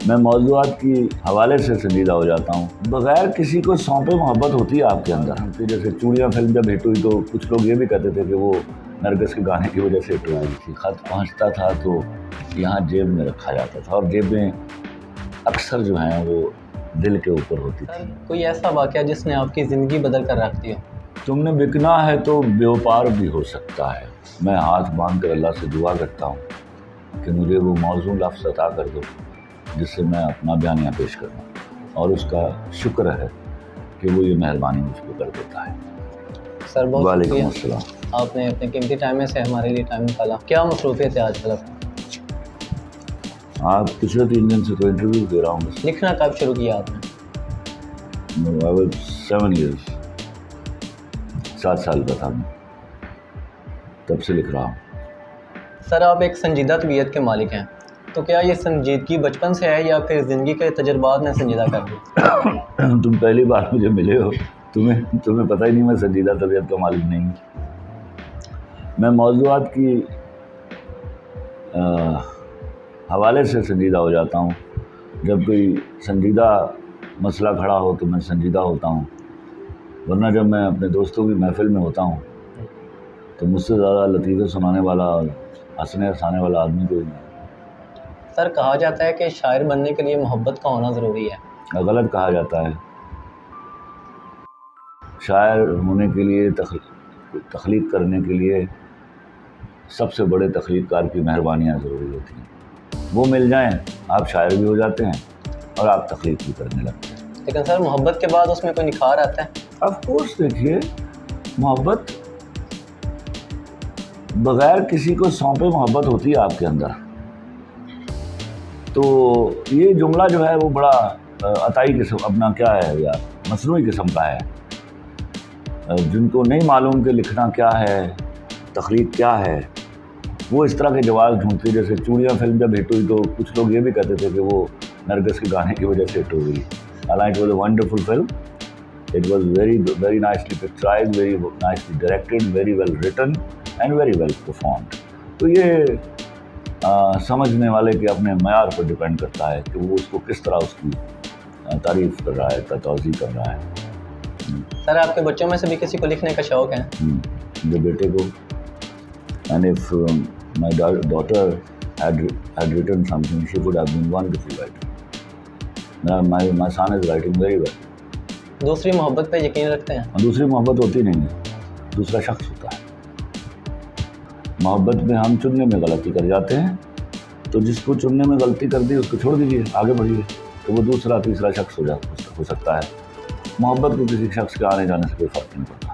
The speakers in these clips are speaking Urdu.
میں موضوعات کی حوالے سے سنجیدہ ہو جاتا ہوں. بغیر کسی کو سونپے محبت ہوتی ہے آپ کے اندر. جیسے چوڑیاں فلم جب ہٹ ہوئی تو کچھ لوگ یہ بھی کہتے تھے کہ وہ نرگس کے گانے کی وجہ سے ہٹ ہوئی تھی. خط پہنچتا تھا تو یہاں جیب میں رکھا جاتا تھا، اور جیبیں اکثر جو ہیں وہ دل کے اوپر ہوتی تھی. کوئی ایسا واقعہ جس نے آپ کی زندگی بدل کر رکھ دی ہو؟ تم نے بکنا ہے تو بیوپار بھی ہو سکتا ہے. میں ہاتھ باندھ کر اللہ سے دعا کرتا ہوں کہ مجھے وہ موزوں لفظ عطا کر دو جس سے میں اپنا بیانیہ پیش کروں، اور اس کا شکر ہے کہ وہ یہ مہربانی مجھ پہ کر دیتا ہے. سر بہت وعلیکم السلام. آپ نے اپنے قیمتی ٹائم میں سے ہمارے لیے ٹائم نکالا. کیا مصروفیت ہے آج کل؟ آپ پچھلے 3 دن سے تو انٹرویو دے رہا ہوں. لکھنا کب شروع کیا آپ نے؟ 7 years 7 سال کا تھا میں، تب سے لکھ رہا ہوں. سر آپ ایک سنجیدہ طبیعت کے مالک ہیں، تو کیا یہ سنجیدگی بچپن سے ہے یا پھر زندگی کے تجربات نے سنجیدہ کر دی؟ تم پہلی بار مجھے ملے ہو، تمہیں پتہ ہی نہیں میں سنجیدہ طبیعت کا مالک نہیں ہوں. میں موضوعات کی حوالے سے سنجیدہ ہو جاتا ہوں. جب کوئی سنجیدہ مسئلہ کھڑا ہو تو میں سنجیدہ ہوتا ہوں، ورنہ جب میں اپنے دوستوں کی محفل میں ہوتا ہوں تو مجھ سے زیادہ لطیفے سنانے والا اور ہنسنے ہنسانے والا آدمی کوئی نہیں. سر کہا جاتا ہے کہ شاعر بننے کے لیے محبت کا ہونا ضروری ہے. غلط کہا جاتا ہے. شاعر ہونے کے لیے تخلیق کرنے کے لیے سب سے بڑے تخلیق کار کی مہربانیاں ضروری ہوتی ہیں. وہ مل جائیں آپ شاعر بھی ہو جاتے ہیں اور آپ تخلیق بھی کرنے لگتے ہیں. لیکن سر محبت کے بعد اس میں کوئی نکھار آتا ہے؟ Of course. دیکھیے، محبت بغیر کسی کو سونپے محبت ہوتی ہے آپ کے اندر. تو یہ جملہ جو ہے وہ بڑا عطائی قسم اپنا کیا ہے یا مصنوعی قسم کا ہے. جن کو نہیں معلوم کہ لکھنا کیا ہے، تخلیق کیا ہے، وہ اس طرح کے جواز ڈھونڈتے. جیسے چوڑیاں فلم جب ہٹ ہوئی تو کچھ لوگ یہ بھی کہتے تھے کہ وہ نرگس کے گانے کی وجہ سے ہٹ ہو گئی. حالانکہ it was a wonderful film. It was very nicely picturised, very nicely directed, very well written and very well performed. تو یہ سمجھنے والے کے اپنے معیار پر ڈپینڈ کرتا ہے کہ وہ اس کو کس طرح اس کی تعریف کر رہا ہے، توضیح کر رہا ہے. سر آپ کے بچوں میں سے بھی کسی کو لکھنے کا شوق ہے؟ جو بیٹے کو. And if my daughter had written something, she would have been wonderful writer. My son is writing very well. دوسری محبت پہ یقین رکھتے ہیں؟ دوسری محبت ہوتی نہیں ہے، دوسرا شخص ہوتا ہے. محبت میں ہم چننے میں غلطی کر جاتے ہیں، تو جس کو چننے میں غلطی کر دی اس کو چھوڑ دیجیے، آگے بڑھیے، تو وہ دوسرا تیسرا شخص ہو سکتا ہے. محبت کو کسی شخص کے آنے جانے سے کوئی فرق نہیں پڑتا.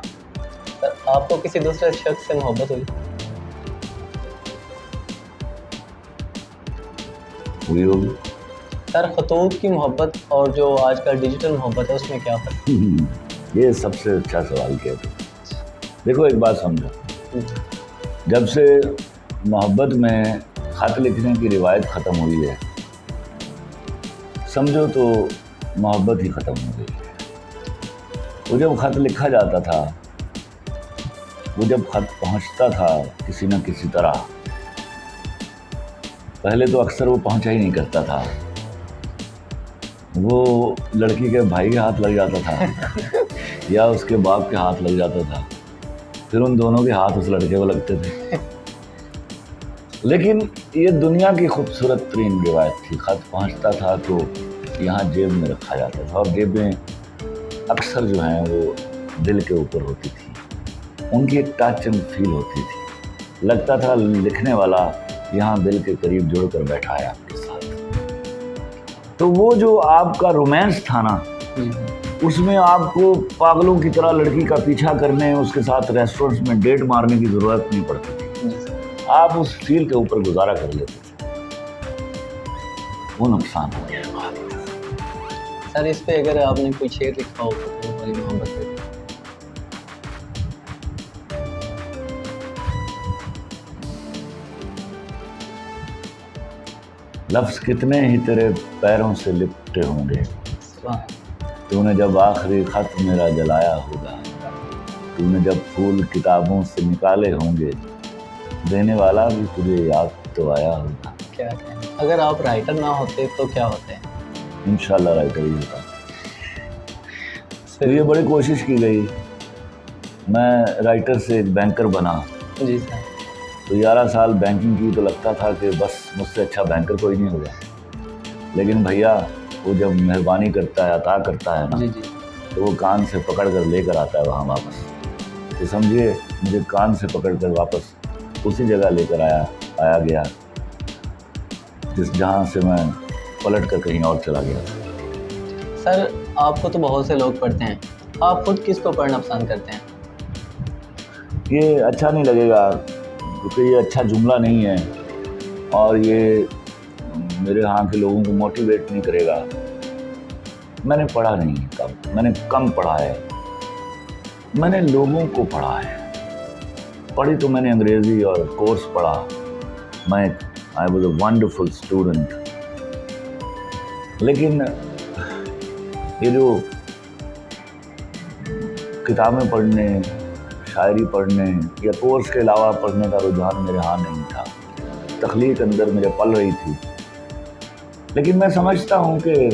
سر آپ کو کسی دوسرے شخص سے محبت ہوئی؟ ہوگی. سر خطوط کی محبت اور جو آج کل ڈیجیٹل محبت ہے اس میں کیا فرق؟ یہ سب سے اچھا سوال کیا تھا. دیکھو ایک بات سمجھو، جب سے محبت میں خط لکھنے کی روایت ختم ہوئی ہے، سمجھو تو محبت ہی ختم ہو گئی ہے. وہ جب خط لکھا جاتا تھا، وہ جب خط پہنچتا تھا کسی نہ کسی طرح، پہلے تو اکثر وہ پہنچا ہی نہیں کرتا تھا، وہ لڑکی کے بھائی کے ہاتھ لگ جاتا تھا یا اس کے باپ کے ہاتھ لگ جاتا تھا، پھر ان دونوں کے ہاتھ اس لڑکے کو لگتے تھے. لیکن یہ دنیا کی خوبصورت ترین روایت تھی. خط پہنچتا تھا تو یہاں جیب میں رکھا جاتا تھا، اور جیبیں اکثر جو ہیں وہ دل کے اوپر ہوتی تھی. ان کی ایک ٹچ اینڈ فیل ہوتی تھی. لگتا تھا لکھنے والا یہاں دل کے قریب جڑ کر بیٹھا ہے آپ کے ساتھ. تو وہ جو آپ کا رومانس تھا نا، اس میں آپ کو پاگلوں کی طرح لڑکی کا پیچھا کرنے، اس کے ساتھ ریسٹورنٹس میں ڈیٹ مارنے کی ضرورت نہیں پڑتی تھی. آپ اس فیل کے اوپر گزارا کر لیتے تھے. وہ نقصان ہو گیا. سر اس پہ اگر آپ نے کوئی شعر لکھا ہو تو ہماری محبت پہ. لفظ کتنے ہی تیرے پیروں سے لپٹے ہوں گے، تو نے جب آخری خط میرا جلایا ہوگا، تو نے جب پھول کتابوں سے نکالے ہوں گے، دینے والا بھی تجھے یاد تو آیا ہوگا. کیا کہیں، اگر آپ رائٹر نہ ہوتے تو کیا ہوتے ہیں؟ انشاءاللہ رائٹر ہی ہوتا. تو یہ بڑی کوشش کی گئی، میں رائٹر سے ایک بینکر بنا. جی سر. تو 11 سال بینکنگ کی تو لگتا تھا کہ بس مجھ سے اچھا بینکر کوئی نہیں ہوگا. لیکن بھیا وہ جب مہربانی کرتا ہے، عطا کرتا ہے نا، جی جی تو وہ کان سے پکڑ کر لے کر آتا ہے وہاں واپس. تو سمجھیے مجھے کان سے پکڑ کر واپس اسی جگہ لے کر آیا گیا جہاں سے میں پلٹ کر کہیں اور چلا گیا. سر، آپ کو تو بہت سے لوگ پڑھتے ہیں، آپ خود کس کو پڑھنا پسند کرتے ہیں؟ یہ اچھا نہیں لگے گا کیونکہ یہ اچھا جملہ نہیں ہے اور یہ میرے ہاں کے لوگوں کو موٹیویٹ نہیں کرے گا. میں نے پڑھا نہیں میں نے کم پڑھا ہے، میں نے لوگوں کو پڑھا ہے. پڑھی تو میں نے انگریزی اور کورس پڑھا. میں I was a wonderful student. لیکن یہ جو کتابیں پڑھنے، شاعری پڑھنے یا کورس کے علاوہ پڑھنے کا رجحان میرے ہاں نہیں تھا. تخلیق اندر میرے پل رہی تھی. لیکن میں سمجھتا ہوں کہ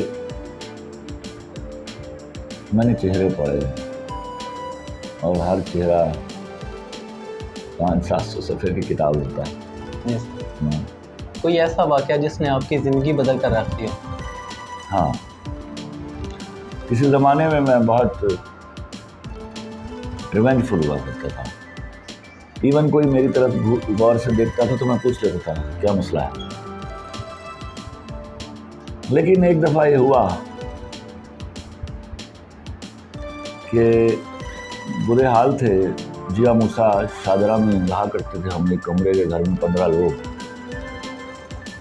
میں نے چہرے پڑھے اور ہر چہرہ 500-700 صفحے کی کتاب ہوتا ہے. کوئی ایسا واقعہ جس نے آپ کی زندگی بدل کر رکھ دی ہو؟ ہاں، کسی زمانے میں بہت ریونجفل ہوا کرتا تھا. ایون کوئی میری طرف غور سے دیکھتا تھا تو میں پوچھ لیتا تھا کیا مسئلہ ہے. لیکن ایک دفعہ یہ ہوا کہ برے حال تھے. جیا موسیٰ شاہدرہ میں رہا کرتے تھے ہم، ایک کمرے کے گھر میں 15 لوگ.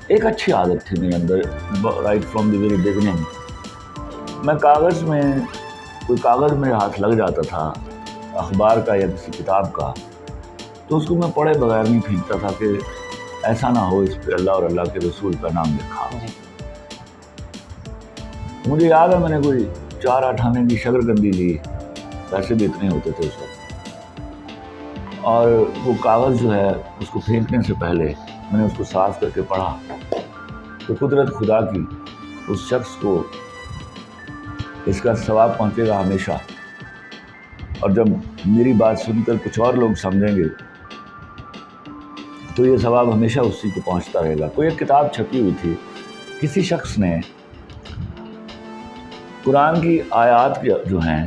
ایک اچھی عادت تھی میرے اندر right from the very beginning. میں کوئی کاغذ میرے ہاتھ لگ جاتا تھا اخبار کا یا کسی کتاب کا، تو اس کو میں پڑھے بغیر نہیں پھینکتا تھا کہ ایسا نہ ہو اس پہ اللہ اور اللہ کے رسول کا نام لکھا. مجھے یاد ہے میں نے کوئی 4-8 آنے کی شکرکندی لی، پیسے بھی اتنے ہوتے تھے اس وقت، اور وہ کاغذ جو ہے اس کو پھینکنے سے پہلے میں نے اس کو صاف کر کے پڑھا تو قدرت خدا کی اس شخص کو اس کا ثواب پہنچے گا ہمیشہ. اور جب میری بات سن کر کچھ اور لوگ سمجھیں گے تو یہ ثواب ہمیشہ اسی کو پہنچتا رہے گا. کوئی ایک کتاب چھپی ہوئی تھی، کسی شخص نے قرآن کی آیات جو ہیں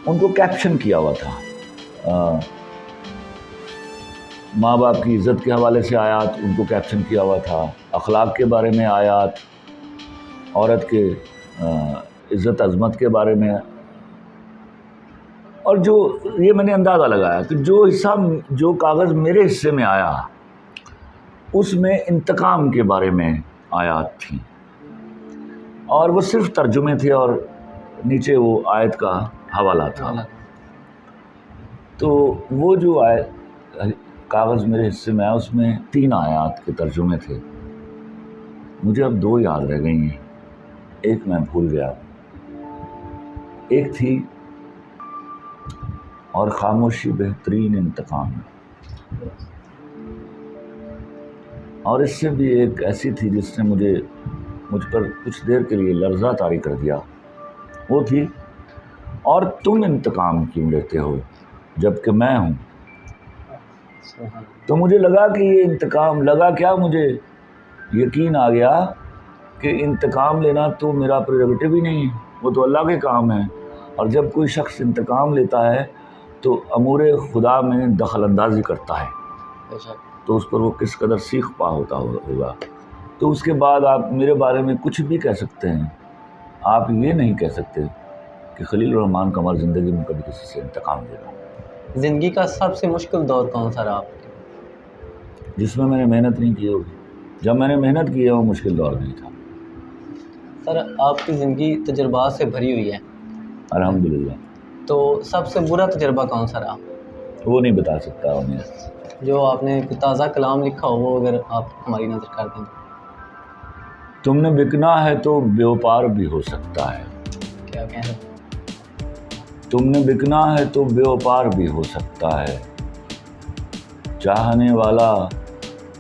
ان کو کیپشن کیا ہوا تھا. ماں باپ کی عزت کے حوالے سے آیات ان کو کیپشن کیا ہوا تھا، اخلاق کے بارے میں آیات، عورت کے عزت عظمت کے بارے میں. اور جو یہ میں نے اندازہ لگایا کہ جو کاغذ میرے حصے میں آیا اس میں انتقام کے بارے میں آیات تھیں، اور وہ صرف ترجمے تھے اور نیچے وہ آیت کا حوالہ تھا. تو وہ جو کاغذ میرے حصے میں آیا اس میں 3 آیات کے ترجمے تھے. مجھے اب 2 یاد رہ گئی ہیں، ایک میں بھول گیا. ایک تھی اور خاموشی بہترین انتقام ہے، اور اس سے بھی ایک ایسی تھی جس نے مجھ پر کچھ دیر کے لیے لرزہ طاری کر دیا. وہ تھی اور تم انتقام کیوں لیتے ہو جب کہ میں ہوں. تو مجھے لگا کہ یہ انتقام کیا، مجھے یقین آ گیا کہ انتقام لینا تو میرا پریروگیٹو ہی نہیں ہے، وہ تو اللہ کے کام ہے. اور جب کوئی شخص انتقام لیتا ہے تو امور خدا میں دخل اندازی کرتا ہے، تو اس پر وہ کس قدر سیخ پا ہوگا. تو اس کے بعد آپ میرے بارے میں کچھ بھی کہہ سکتے ہیں، آپ یہ نہیں کہہ سکتے کہ خلیل الرحمن قمر زندگی میں کبھی کسی سے انتقام لے رہا ہوں. زندگی کا سب سے مشکل دور کون سا رہا؟ جس میں نے محنت نہیں کی ہوگی. جب میں نے محنت کی ہے وہ مشکل دور نہیں تھا. سر، آپ کی زندگی تجربات سے بھری ہوئی ہے. الحمدللہ. تو سب سے برا تجربہ کون سا رہا؟ وہ نہیں بتا سکتا ہوں میں. جو آپ نے تازہ کلام لکھا ہو وہ اگر آپ ہماری نظر کر دیں. تم نے بکنا ہے تو بیوپار بھی ہو سکتا ہے. کیا کہیں؟ تم نے بکنا ہے تو بیوپار بھی ہو سکتا ہے، چاہنے والا